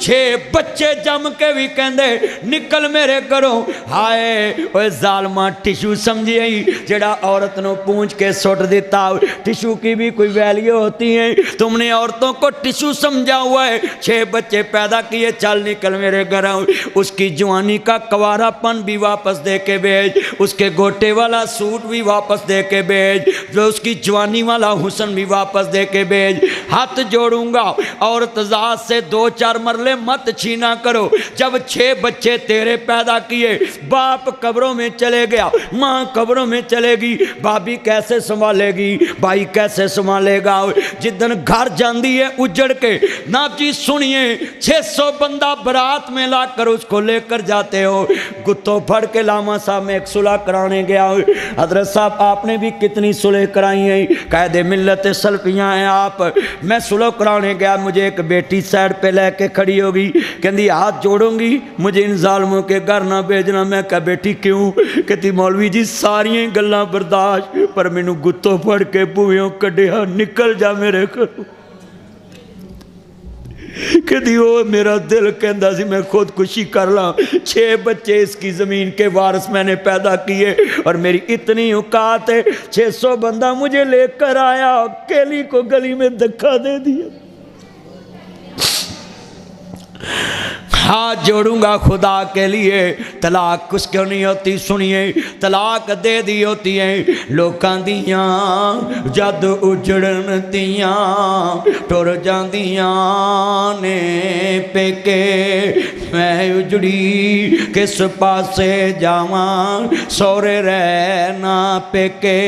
छे बच्चे जम के भी कहंदे निकल मेरे घरों। हाय ओए जालमा टिशू समझी आई जेड़ा औरत नो पूंछ के सुट देता। टिशू की भी कोई वैल्यू होती है? तुमने औरतों को टिशू समझा हुआ है। 6 बच्चे पैदा किए, चल निकल मेरे घरों। उसकी जवानी का कवारापन भी वापस दे के भेज, उसके गोटे वाला सूट भी वापस दे के भेज, जो उसकी जवानी वाला हुस्न भी वापस दे के भेज। हाथ जोड़ूंगा औरत जात से 2-4 मरले मत छीना करो। जब 6 बच्चे तेरे पैदा किए, बाप कब्रों में चले गया, माँ कब्रों में चलेगी, भाभी कैसे संभालेगी, भाई कैसे संभालेगा? जिदन घर जाती है उजड़ के, ना जी सुनिए 600 बंदा बारात में ला कर उसको लेकर जाते हो। गुत्तों फड़ के लामा साहब में एक सुलह कराने गया। हजरत साहब आपने भी कितनी सुलह कराई है? कायदे मिल्लत सल्फियाँ हैं आप। मैं सुलह कराने गया, मुझे एक बेटी साइड पे लेके खड़ी होगी, कहती हाथ जोड़ूंगी मुझे इन जालमों के घर ना भेजना। मैं कहा बेटी क्यों? कहती मौलवी जी सारियां गल्लां बर्दाश्त, पर मैनू गुत्तों फड़ के भूवियों कढ़िया, निकल जा मेरे घरों। कहती वो मेरा दिल कहता सी मैं खुदकुशी कर ला। 6 बच्चे इसकी ज़मीन के वारिस मैंने पैदा किए और मेरी इतनी औकात है। 600 बंदा मुझे लेकर आया, अकेली को गली में धक्का दे दिया। हाथ जोड़ूंगा खुदा के लिए। तलाक कुछ क्यों नहीं होती? सुनिए, तलाक दे दी होती है लोकां दियां जद उजड़न तियां टुर जांदियां ने पेके। मैं उजड़ी किस पासे जावां, सौरे रहना पेके।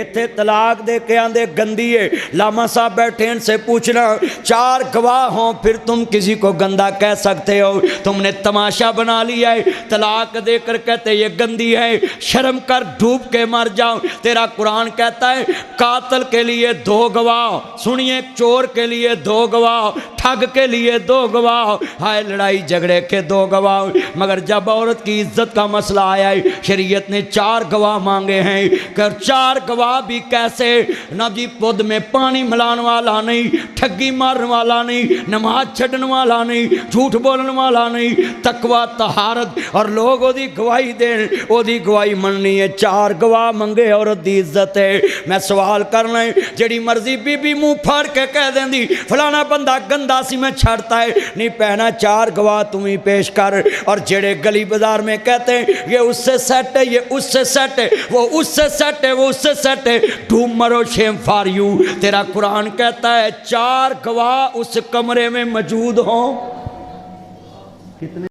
इत्थे तलाक दे के आंदे गंदी है। लामा साहब बैठे इनसे पूछना 4 गवाह हों फिर तुम किसी को गंदा कह सकते हो? तुमने तमाशा बना लिया है। तलाक देकर कहते ये गंदी है, शर्म कर डूब के मर जाओ। तेरा कुरान कहता है कातल के लिए 2 गवाह, सुनिए चोर के लिए 2 गवाह, ठग के लिए 2 गवाह, हाय लड़ाई झगड़े के 2 गवाह। मगर जब औरत की इज्जत का मसला आया है, शरीयत ने 4 गवाह मांगे हैं। कर 4 गवाह भी कैसे? ना जी पुद में पानी मिलाने वाला नहीं, ठगी मारने वाला नहीं, नमाज छड्डन वाला नहीं, झूठ बोलने वाला नहीं, तकवा तहारत और लोग ओदी गवाही देन, ओदी गवाही मननी है। 4 गवाह मंगे औरत दी इज्जत है। मैं सवाल करना है, जेड़ी मर्जी बीबी मुंह फाड़ के कह देंदी फलाना बंदा गंदा सी मैं छड़ता है नहीं पहना, 4 गवाह तुम ही पेश कर। और जेड़े गली बाजार में कहते हैं ये उससे सेट है, ये उससे सेट है, वो उससे सेट है, वो उससे सेट है, ढूंढ मरो शेम फॉर यू। तेरा कुरान कहता है 4 गवाह उस कमरे में मौजूद हों। कितने